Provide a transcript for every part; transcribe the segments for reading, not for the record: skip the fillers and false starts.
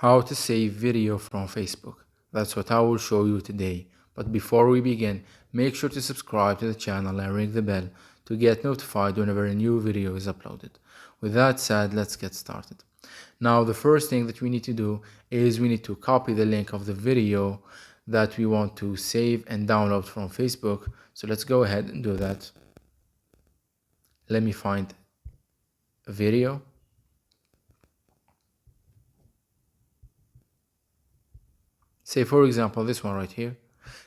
How to save video from Facebook. That's what I will show you today. But before we begin, make sure to subscribe to the channel and ring the bell to get notified whenever a new video is uploaded. With that said, let's get started. Now, the first thing that we need to do is we need to copy the link of the video that we want to save and download from Facebook. So let's go ahead and do that. Let me find a video. Say, for example, this one right here.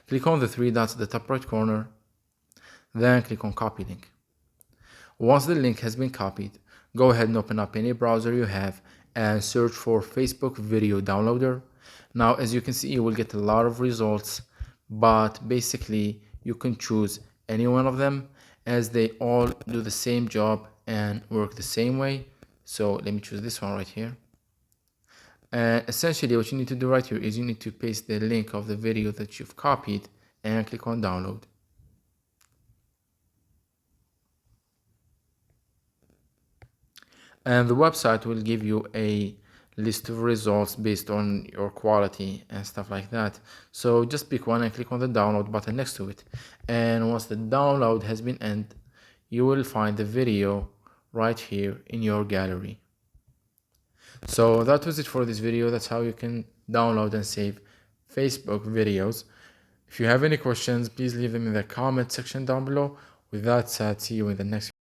Click on the three dots at the top right corner, then click on copy link. Once the link has been copied, go ahead and open up any browser you have and search for Facebook Video Downloader. Now, as you can see, you will get a lot of results, but basically you can choose any one of them as they all do the same job and work the same way. So let me choose this one right here. And essentially what you need to do right here is you need to paste the link of the video that you've copied and click on download. And the website will give you a list of results based on your quality and stuff like that. So just pick one and click on the download button next to it. And once the download has been ended, you will find the video right here in your gallery. So that was it for this video. That's how you can download and save Facebook videos. If you have any questions, please leave them in the comment section down below. With that said, see you in the next video.